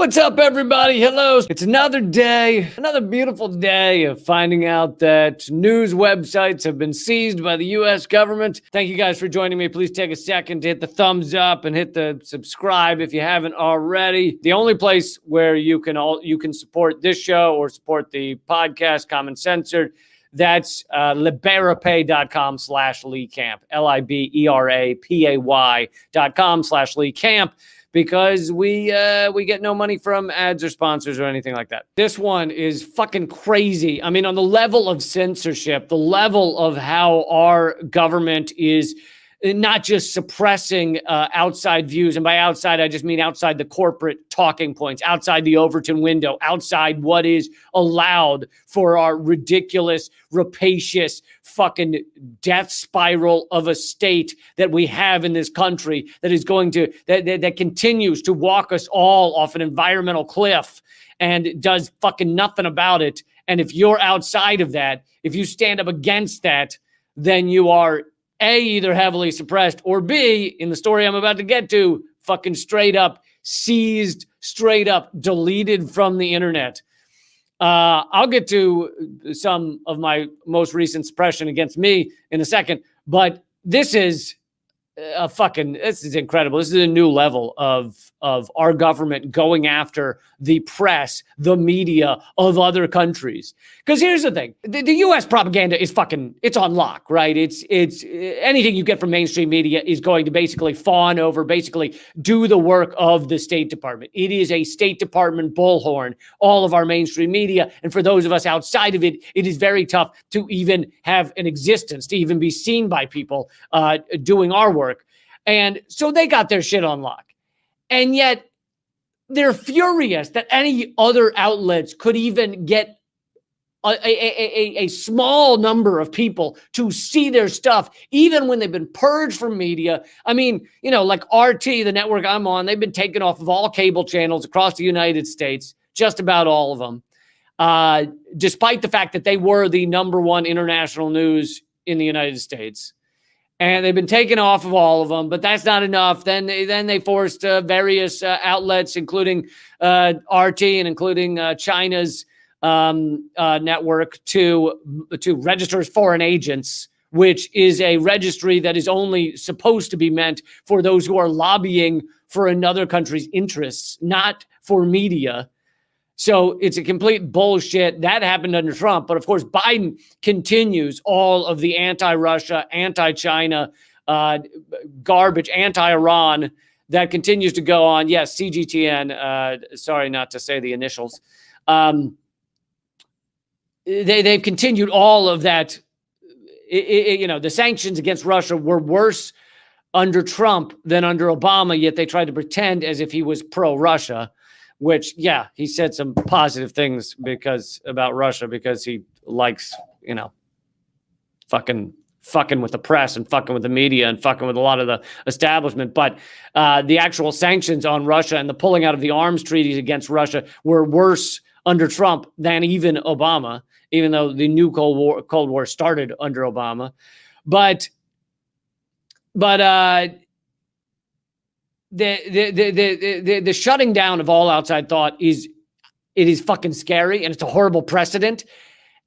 What's up, everybody? Hello. It's another day, another beautiful day of finding out that news websites have been seized by the U.S. government. Thank you guys for joining me. Please take a second to hit the thumbs up and hit the subscribe if you haven't already. The only place where you can support this show or support the podcast, Common Censored, that's liberapay.com/Lee Camp, liberapay.com/Lee Camp. Because we get no money from ads or sponsors or anything like that. This one is fucking crazy. I mean, on the level of censorship, the level of how our government is not just suppressing outside views, and by outside, I just mean outside the corporate talking points, outside the Overton window, outside what is allowed for our ridiculous, rapacious, fucking death spiral of a state that we have in this country that is going to, that continues to walk us all off an environmental cliff and does fucking nothing about it. And if you're outside of that, if you stand up against that, then you are A, either heavily suppressed, or B, in the story I'm about to get to, fucking straight up seized, straight up deleted from the internet. I'll get to some of my most recent suppression against me in a second, but this is this is incredible. This is a new level of our government going after the press, the media of other countries. Because here's the thing. The U.S. propaganda is it's on lock, right? It's anything you get from mainstream media is going to basically fawn over, basically do the work of the State Department. It is a State Department bullhorn, all of our mainstream media. And for those of us outside of it, it is very tough to even have an existence, to even be seen by people doing our work. And so they got their shit on lock. And yet they're furious that any other outlets could even get a small number of people to see their stuff, even when they've been purged from media. I mean, like RT, the network I'm on, they've been taken off of all cable channels across the United States, just about all of them, despite the fact that they were the number one international news in the United States. And they've been taken off of all of them, but that's not enough. Then they forced various outlets, including RT and including China's network, to register as foreign agents, which is a registry that is only supposed to be meant for those who are lobbying for another country's interests, not for media. So it's a complete bullshit. That happened under Trump. But of course, Biden continues all of the anti-Russia, anti-China garbage, anti-Iran that continues to go on. Yes, CGTN. Sorry not to say the initials. They've continued all of that. The sanctions against Russia were worse under Trump than under Obama, yet they tried to pretend as if he was pro-Russia. Which, yeah, he said some positive things about Russia because he likes, fucking with the press and fucking with the media and fucking with a lot of the establishment. But the actual sanctions on Russia and the pulling out of the arms treaties against Russia were worse under Trump than even Obama, even though the new Cold War started under Obama. But the shutting down of all outside thought is fucking scary, and it's a horrible precedent.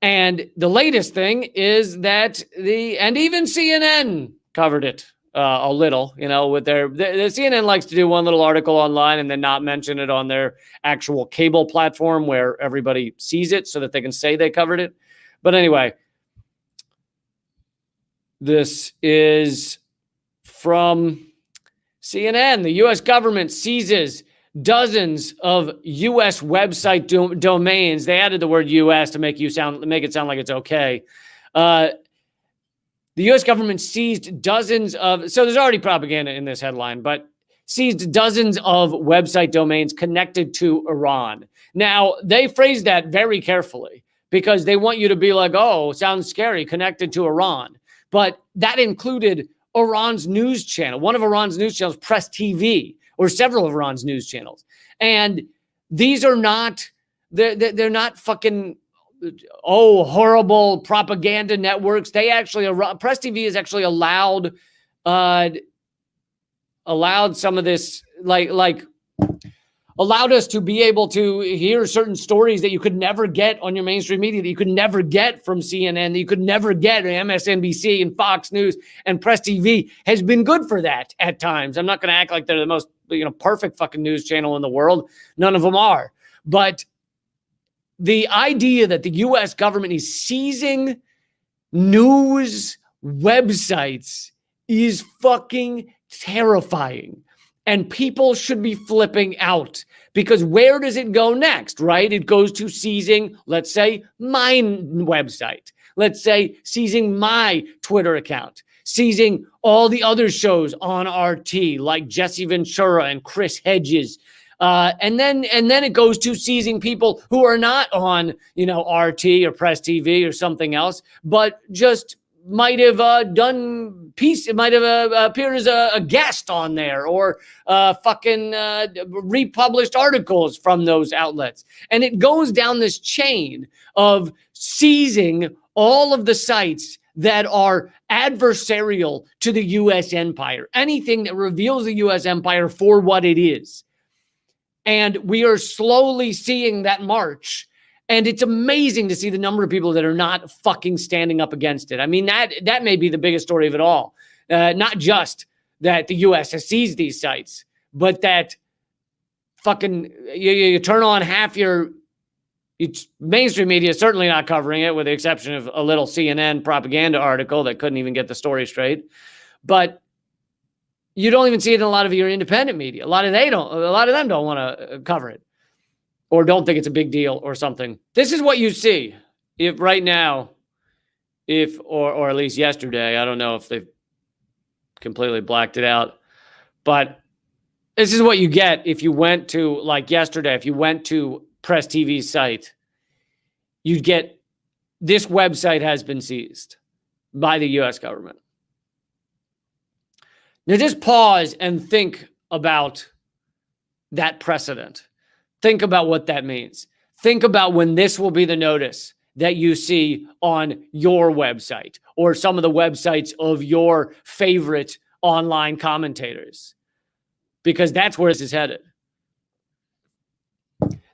And the latest thing is that even CNN covered it a little, with the CNN likes to do one little article online and then not mention it on their actual cable platform where everybody sees it so that they can say they covered it. But anyway, this is from CNN. The U.S. government seizes dozens of U.S. website domains. They added the word U.S. to make it sound like it's okay. The U.S. government seized dozens of, so there's already propaganda in this headline, but seized dozens of website domains connected to Iran. Now, they phrased that very carefully because they want you to be like, oh, sounds scary, connected to Iran. But that included Iran's news channel, one of Iran's news channels, Press TV, or several of Iran's news channels. And these are not, they're not fucking, horrible propaganda networks. They actually, Press TV has actually allowed some of this, like allowed us to be able to hear certain stories that you could never get on your mainstream media, that you could never get from CNN, that you could never get on MSNBC and Fox News and Press TV, has been good for that at times. I'm not going to act like they're the most, perfect fucking news channel in the world. None of them are. But the idea that the U.S. government is seizing news websites is fucking terrifying. And people should be flipping out, because where does it go next, right? It goes to seizing, let's say, my website. Let's say seizing my Twitter account, seizing all the other shows on RT, like Jesse Ventura and Chris Hedges. And then it goes to seizing people who are not on, RT or Press TV or something else, but just might have it might have appeared as a guest on there, or republished articles from those outlets. And it goes down this chain of seizing all of the sites that are adversarial to the U.S. empire, anything that reveals the U.S. empire for what it is. And we are slowly seeing that march. And it's amazing to see the number of people that are not fucking standing up against it. I mean, that may be the biggest story of it all. Not just that the U.S. has seized these sites, but that fucking you turn on half your mainstream media, certainly not covering it, with the exception of a little CNN propaganda article that couldn't even get the story straight. But you don't even see it in a lot of your independent media. A lot of them don't want to cover it, or don't think it's a big deal or something. This is what you see if right now, or at least yesterday, I don't know if they've completely blacked it out, but this is what you get if you went to, like yesterday, if you went to Press TV's site, you'd get, this website has been seized by the U.S. government. Now just pause and think about that precedent. Think about what that means. Think about when this will be the notice that you see on your website or some of the websites of your favorite online commentators, because that's where this is headed.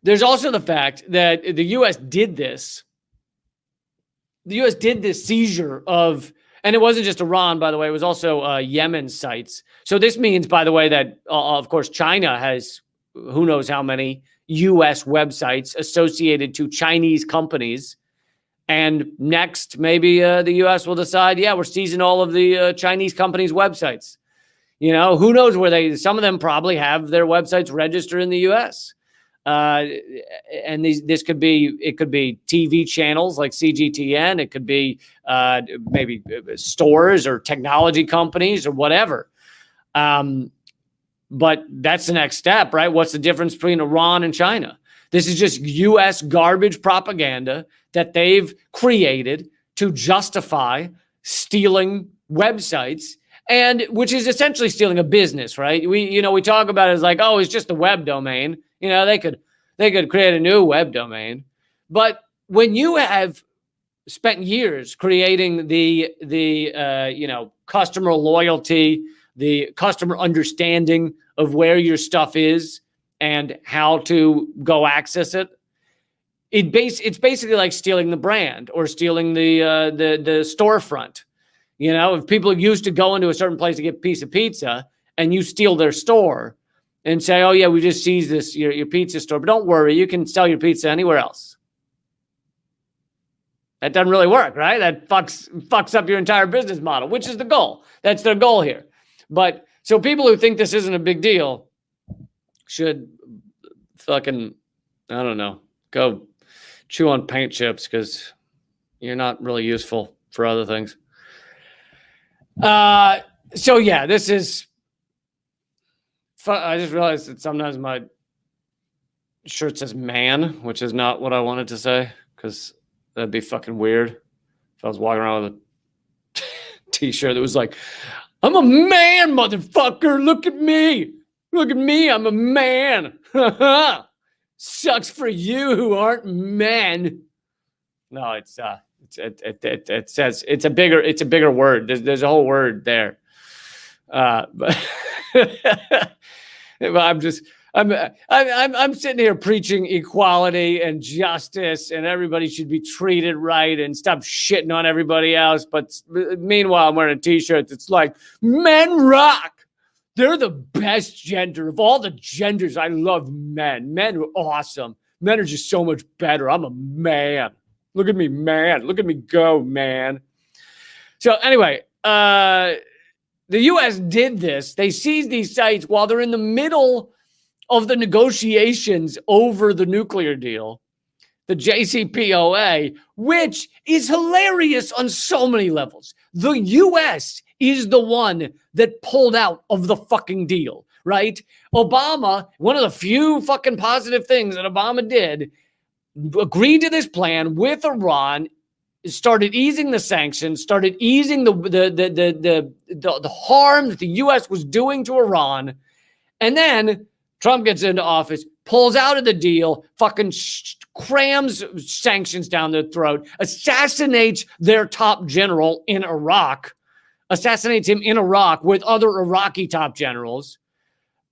There's also the fact that the U.S. did this. The U.S. did this seizure of, and it wasn't just Iran, by the way, it was also Yemen sites. So this means, by the way, that, of course, China has who knows how many U.S. websites associated to Chinese companies. And next, maybe the U.S. will decide, yeah, we're seizing all of the Chinese companies' websites. Who knows where some of them probably have their websites registered in the U.S. And it could be TV channels like CGTN. It could be maybe stores or technology companies or whatever. But that's the next step, right? What's the difference between Iran and China? This is just U.S. garbage propaganda that they've created to justify stealing websites, and which is essentially stealing a business, right? We talk about it as like, oh, it's just the web domain. They could create a new web domain. But when you have spent years creating the customer loyalty, the customer understanding of where your stuff is and how to go access it, it's basically like stealing the brand or stealing the storefront. If people used to go into a certain place to get a piece of pizza and you steal their store and say, oh yeah, we just seized your pizza store, but don't worry, you can sell your pizza anywhere else. That doesn't really work, right? That fucks up your entire business model, which is the goal. That's their goal here. But so people who think this isn't a big deal should fucking, I don't know, go chew on paint chips, because you're not really useful for other things. So yeah, this is, I just realized that sometimes my shirt says man, which is not what I wanted to say, because that'd be fucking weird if I was walking around with a t-shirt that was like, I'm a man, motherfucker. Look at me. I'm a man. Sucks for you who aren't men. No, it says it's a bigger word. There's a whole word there. But I'm I'm sitting here preaching equality and justice, and everybody should be treated right and stop shitting on everybody else. But meanwhile, I'm wearing a T-shirt that's like, "Men rock. They're the best gender of all the genders. I love men. Men are awesome. Men are just so much better. I'm a man. Look at me, man. Look at me go, man." So anyway, the U.S. did this. They seized these sites while they're in the middle of the negotiations over the nuclear deal, the JCPOA, which is hilarious on so many levels. The U.S. is the one that pulled out of the fucking deal, right? Obama, one of the few fucking positive things that Obama did, agreed to this plan with Iran, started easing the sanctions, started easing the harm that the U.S. was doing to Iran, and then Trump gets into office, pulls out of the deal, fucking crams sanctions down their throat, assassinates their top general in Iraq, assassinates him in Iraq with other Iraqi top generals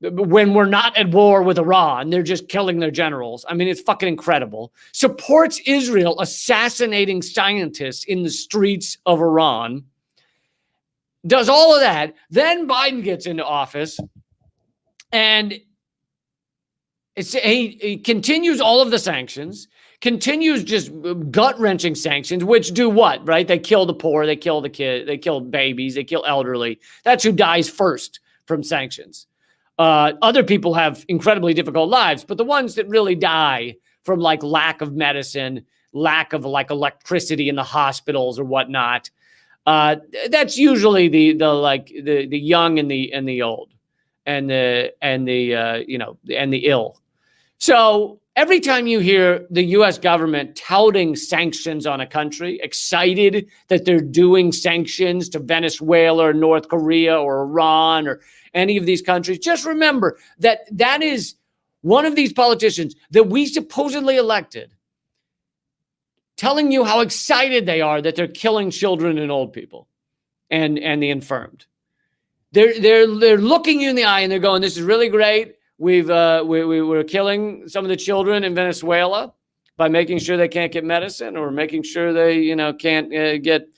when we're not at war with Iran. They're just killing their generals. I mean, it's fucking incredible. Supports Israel assassinating scientists in the streets of Iran. Does all of that. Then Biden gets into office and he continues all of the sanctions, continues just gut-wrenching sanctions, which do what, right? They kill the poor, they kill the kid, they kill babies, they kill elderly. That's who dies first from sanctions. Other people have incredibly difficult lives, but the ones that really die from like lack of medicine, lack of like electricity in the hospitals or whatnot, that's usually the young and the old and the ill. So every time you hear the U.S. government touting sanctions on a country, excited that they're doing sanctions to Venezuela or North Korea or Iran or any of these countries, just remember that that is one of these politicians that we supposedly elected telling you how excited they are that they're killing children and old people and the infirmed. They're looking you in the eye and they're going, "This is really great. We're killing some of the children in Venezuela by making sure they can't get medicine or making sure they, can't get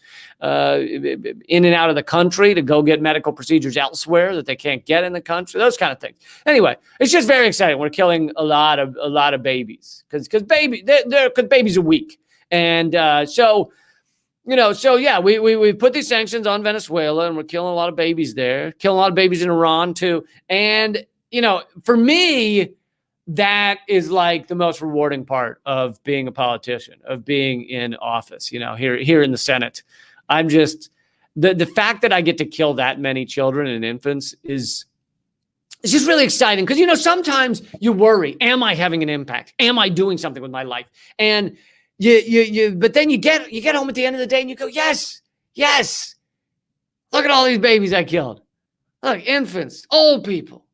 in and out of the country to go get medical procedures elsewhere that they can't get in the country." Those kind of things. Anyway, it's just very exciting. We're killing a lot of babies because babies are weak, and so yeah, we put these sanctions on Venezuela and we're killing a lot of babies there, killing a lot of babies in Iran too, and for me, that is like the most rewarding part of being a politician, of being in office, here in the Senate. I'm just, the fact that I get to kill that many children and infants it's just really exciting because, sometimes you worry, am I having an impact? Am I doing something with my life? And but then you get home at the end of the day and you go, yes, look at all these babies I killed. Look, infants, old people.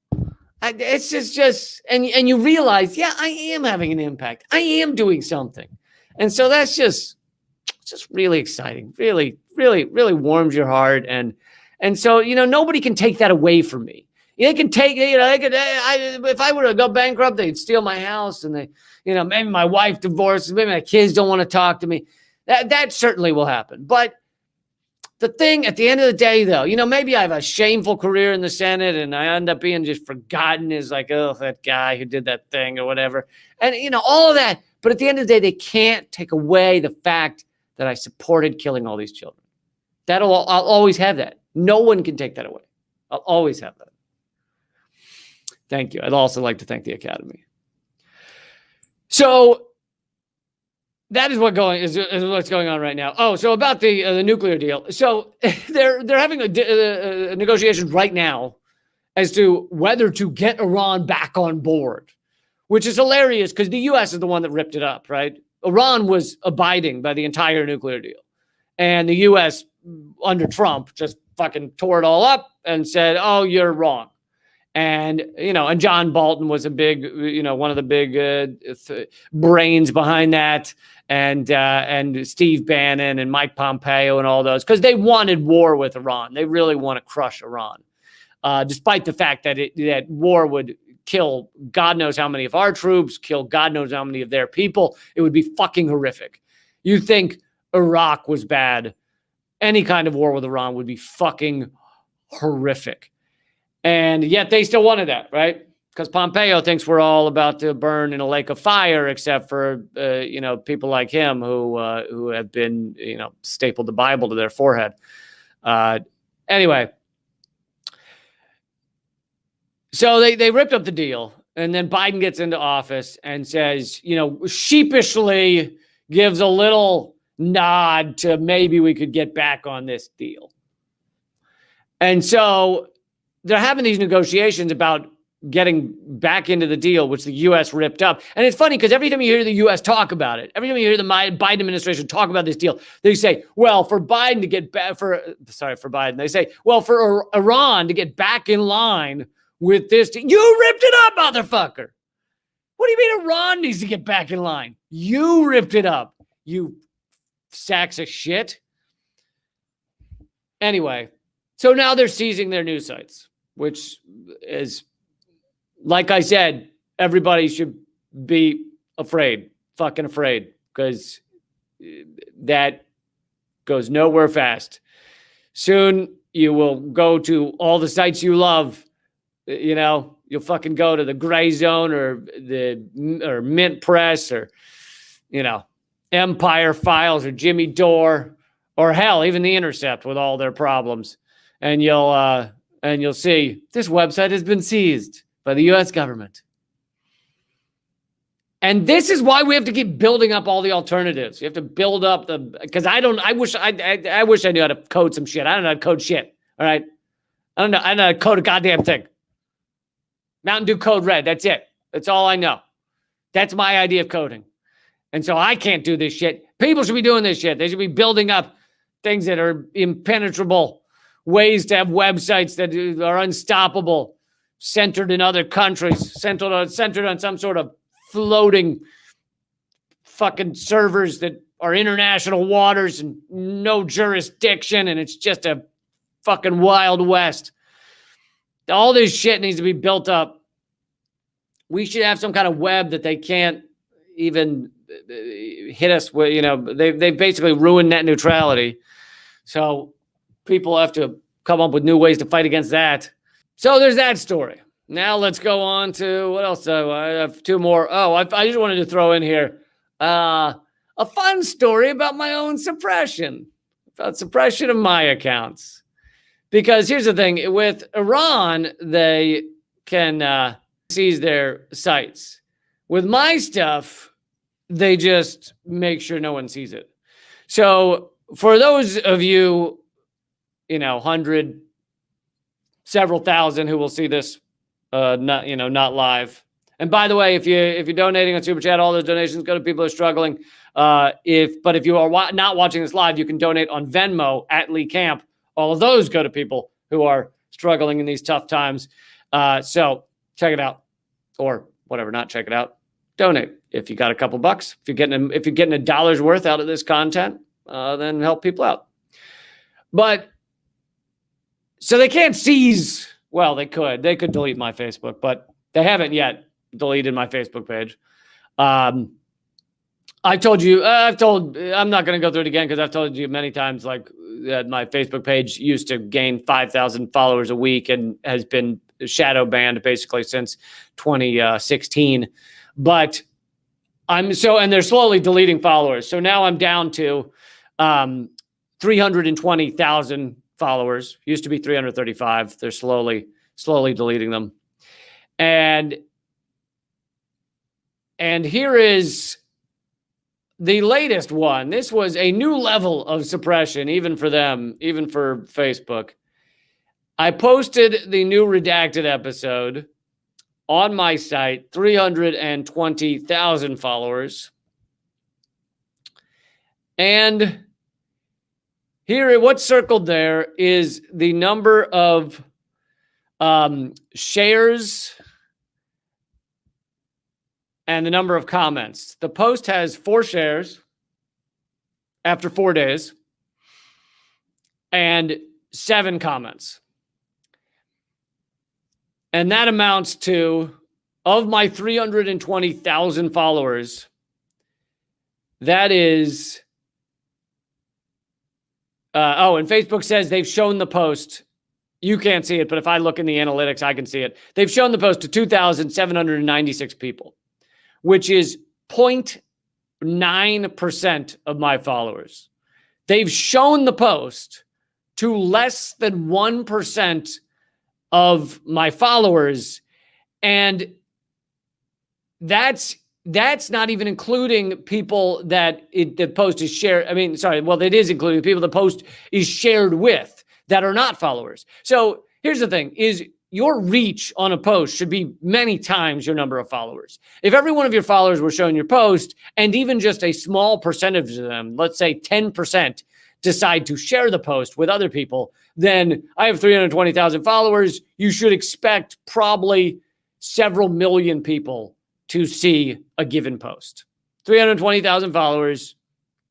It's just and you realize, yeah, I am having an impact. I am doing something. And so that's just really exciting. Really, really, really warms your heart. And so, nobody can take that away from me. They can take, if I were to go bankrupt, they'd steal my house and they, maybe my wife divorces, maybe my kids don't want to talk to me. That certainly will happen. But the thing at the end of the day, though, maybe I have a shameful career in the Senate and I end up being just forgotten as like, oh, that guy who did that thing or whatever. And, all of that. But at the end of the day, they can't take away the fact that I supported killing all these children. I'll always have that. No one can take that away. I'll always have that. Thank you. I'd also like to thank the Academy. So that is what's going on right now. Oh, so about the nuclear deal. So they're having a negotiations right now as to whether to get Iran back on board, which is hilarious because the U.S. is the one that ripped it up, right? Iran was abiding by the entire nuclear deal, and the U.S. under Trump just fucking tore it all up and said, "Oh, you're wrong." And, and John Bolton was a big, one of the big brains behind that. And Steve Bannon and Mike Pompeo and all those, because they wanted war with Iran. They really want to crush Iran, despite the fact that that war would kill God knows how many of our troops, kill God knows how many of their people. It would be fucking horrific. You think Iraq was bad, any kind of war with Iran would be fucking horrific. And yet they still wanted that, right? Because Pompeo thinks we're all about to burn in a lake of fire, except for people like him who have been stapled the Bible to their forehead. Anyway, so they ripped up the deal, and then Biden gets into office and says, sheepishly gives a little nod to maybe we could get back on this deal. And so they're having these negotiations about getting back into the deal, which the U.S. ripped up. And it's funny because every time you hear the U.S. talk about it, every time you hear the Biden administration talk about this deal, they say, well, for Biden to get back for Biden, they say, well, for Iran to get back in line with this, you ripped it up, motherfucker. What do you mean Iran needs to get back in line? You ripped it up, you sacks of shit. Anyway, so now they're seizing their news sites, which is, like I said, everybody should be afraid, fucking afraid, because that goes nowhere fast. Soon you will go to all the sites you love. You'll fucking go to the Gray Zone or Mint Press or, Empire Files or Jimmy Dore or hell, even The Intercept with all their problems. And you'll see this website has been seized by the U.S. government. And this is why we have to keep building up all the alternatives. You have to build up because I wish I knew how to code some shit. I don't know how to code shit. All right. I don't know how to code a goddamn thing. Mountain Dew Code Red. That's it. That's all I know. That's my idea of coding. And so I can't do this shit. People should be doing this shit. They should be building up things that are impenetrable, ways to have websites that are unstoppable, centered in other countries, centered on some sort of floating fucking servers that are international waters and no jurisdiction, and it's just a fucking Wild West. All this shit needs to be built up. We should have some kind of web that they can't even hit us with. They've basically ruined net neutrality. So people have to come up with new ways to fight against that. So there's that story. Now let's go on to what else? I have two more. I just wanted to throw in here a fun story about my own suppression, about suppression of my accounts. Because here's the thing, with Iran, they can seize their sites. With my stuff, they just make sure no one sees it. So for those of you, 100, several thousand who will see this, not live. And by the way, if you're donating on Super Chat, all those donations go to people who are struggling. If you are not watching this live, you can donate on Venmo at Lee Camp. All of those go to people who are struggling in these tough times. So check it out, or whatever. Not check it out. Donate if you got a couple bucks. If you're getting a dollar's worth out of this content, then help people out. But so they can't seize. Well, they could. They could delete my Facebook, but they haven't yet deleted my Facebook page. I'm not going to go through it again because I've told you many times, like my Facebook page used to gain 5,000 followers a week and has been shadow banned basically since 2016. But and they're slowly deleting followers. So now I'm down to 320,000 followers. Used to be 335. They're slowly deleting them. And here is the latest one. This was a new level of suppression, even for them, even for Facebook. I posted the new redacted episode on my site, 320,000 followers. And here, what's circled there is the number of shares and the number of comments. The post has 4 shares after 4 days and 7 comments. And that amounts to of my 320,000 followers, that is, and Facebook says they've shown the post. You can't see it, but if I look in the analytics, I can see it. They've shown the post to 2,796 people, which is 0.9% of my followers. They've shown the post to less than 1% of my followers. And that's not even including people that the post is shared. It is including people the post is shared with that are not followers. So here's the thing, is your reach on a post should be many times your number of followers. If every one of your followers were showing your post, and even just a small percentage of them, let's say 10%, decide to share the post with other people, then I have 320,000 followers. You should expect probably several million people to see a given post. 320,000 followers,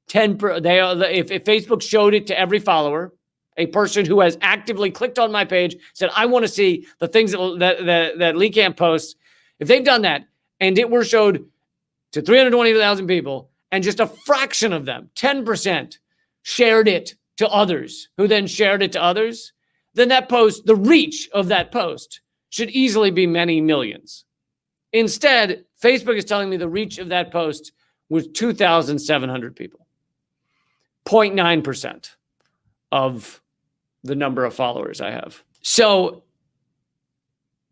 if Facebook showed it to every follower, a person who has actively clicked on my page, said, I want to see the things that Lee Camp posts, if they've done that and it were showed to 320,000 people and just a fraction of them, 10%, shared it to others who then shared it to others, then that post, the reach of that post should easily be many millions. Instead, Facebook is telling me the reach of that post was 2,700 people. 0.9% of the number of followers I have. So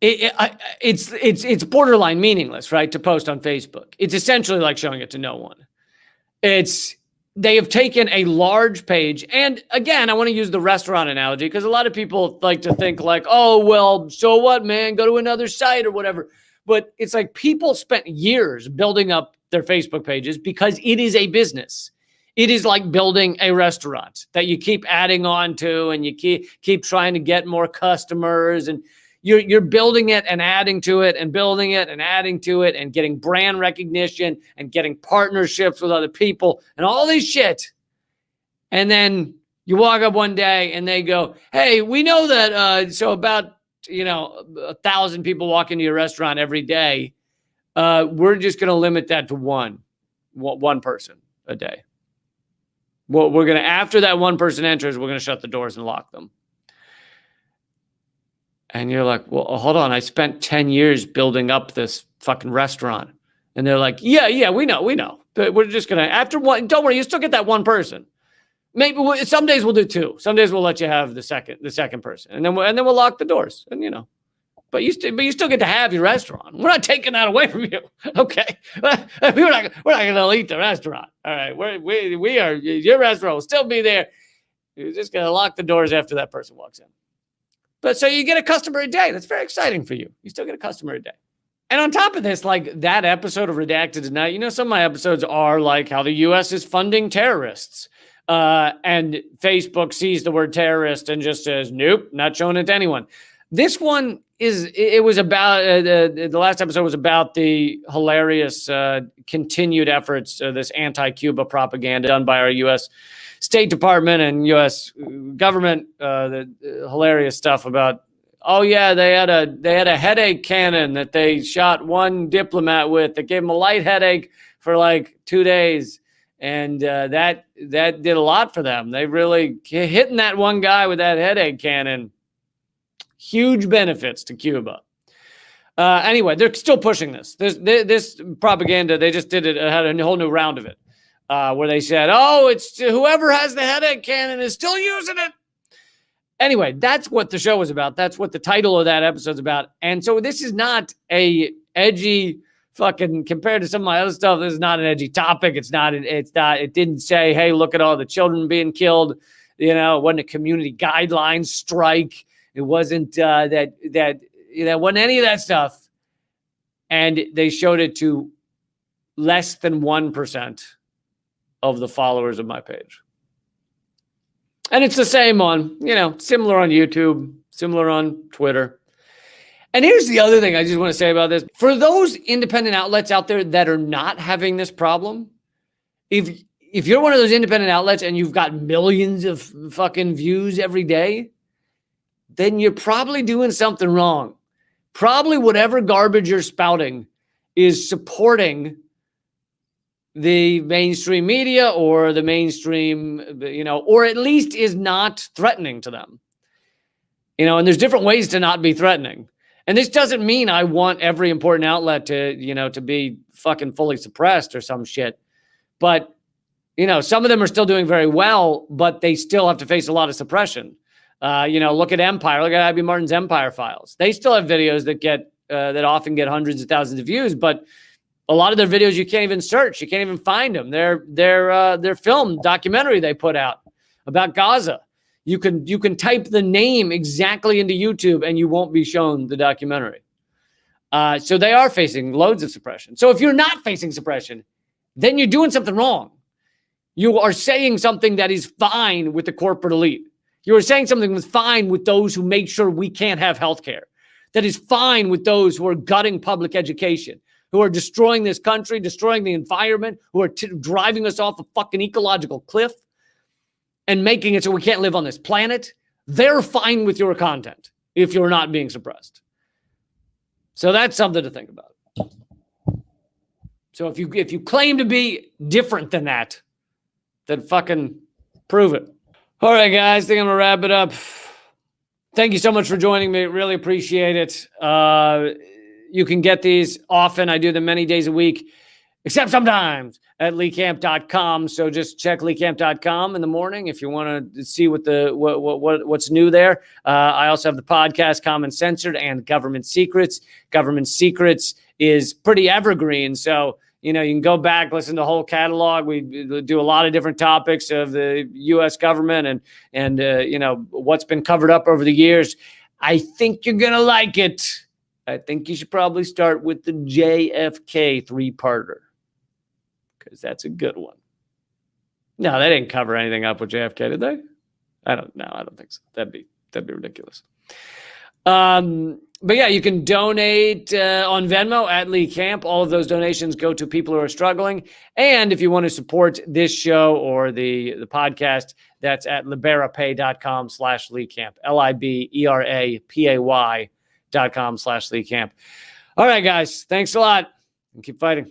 it's borderline meaningless, right, to post on Facebook. It's essentially like showing it to no one. They have taken a large page, and again, I want to use the restaurant analogy because a lot of people like to think like, oh, well, so what, man? Go to another site or whatever. But it's like people spent years building up their Facebook pages because it is a business. It is like building a restaurant that you keep adding on to, and you keep trying to get more customers, and you're building it and adding to it and building it and adding to it and getting brand recognition and getting partnerships with other people and all this shit. And then you walk up one day and they go, hey, we know that so about 1,000 people walk into your restaurant every day. We're just going to limit that to one person a day. Well, we're going to, after that one person enters, we're going to shut the doors and lock them. And you're like, well, hold on. I spent 10 years building up this fucking restaurant. And they're like, yeah, we know. But we're just going to, after one, don't worry, you still get that one person. Maybe some days we'll do two. Some days we'll let you have the second person. And then we'll lock the doors. And but you still get to have your restaurant. We're not taking that away from you. Okay. We're not going to eat the restaurant. All right. We are, your restaurant will still be there. You're just going to lock the doors after that person walks in. But so you get a customer a day. That's very exciting for you. You still get a customer a day. And on top of this, like that episode of Redacted Tonight, some of my episodes are like how the U.S. is funding terrorists. And Facebook sees the word terrorist and just says, nope, not showing it to anyone. This one was about, the last episode was about the hilarious continued efforts, this anti-Cuba propaganda done by our U.S. State Department and U.S. government, the hilarious stuff about, oh yeah, they had a headache cannon that they shot one diplomat with that gave him a light headache for like 2 days. And that did a lot for them. They really hitting that one guy with that headache cannon. Huge benefits to Cuba. Anyway, they're still pushing this. This propaganda, they just had a whole new round of it. Where they said, oh, it's whoever has the headache cannon is still using it. Anyway, that's what the show is about. That's what the title of that episode is about. And so this is not a edgy fucking, compared to some of my other stuff, this is not an edgy topic. It didn't say, hey, look at all the children being killed. It wasn't a community guidelines strike. It wasn't that wasn't any of that stuff. And they showed it to less than 1% of the followers of my page. And it's the same on, similar on YouTube, similar on Twitter. And here's the other thing I just want to say about this. For those independent outlets out there that are not having this problem, if you're one of those independent outlets and you've got millions of fucking views every day, then you're probably doing something wrong. probably whatever garbage you're spouting is supporting the mainstream media or the mainstream, or at least is not threatening to them. And there's different ways to not be threatening. And this doesn't mean I want every important outlet to be fucking fully suppressed or some shit. But, some of them are still doing very well, but they still have to face a lot of suppression. Look at Empire. Look at Abby Martin's Empire Files. They still have videos that often get hundreds of thousands of views, but a lot of their videos you can't even search. You can't even find them. Their film documentary they put out about Gaza. You can type the name exactly into YouTube and you won't be shown the documentary. So they are facing loads of suppression. So if you're not facing suppression, then you're doing something wrong. You are saying something that is fine with the corporate elite. You are saying something that's fine with those who make sure we can't have health care. That is fine with those who are gutting public education, who are destroying this country, destroying the environment, who are driving us off a fucking ecological cliff and making it so we can't live on this planet. They're fine with your content if you're not being suppressed. So that's something to think about. So if you claim to be different than that, then fucking prove it. All right, guys, I think I'm going to wrap it up. Thank you so much for joining me. Really appreciate it. You can get these often. I do them many days a week, except sometimes at leecamp.com. So just check leecamp.com in the morning if you want to see what's new there. I also have the podcast Common Censored and Government Secrets. Government Secrets is pretty evergreen. So, you can go back, listen to the whole catalog. We do a lot of different topics of the U.S. government and what's been covered up over the years. I think you're going to like it. I think you should probably start with the JFK 3-parter because that's a good one. No, they didn't cover anything up with JFK, did they? I don't think so. That'd be ridiculous. But yeah, you can donate on Venmo at Lee Camp. All of those donations go to people who are struggling. And if you want to support this show or the podcast, that's at liberapay.com/Lee Camp. LIBERAPAY.com/Lee Camp. All right, guys. Thanks a lot and keep fighting.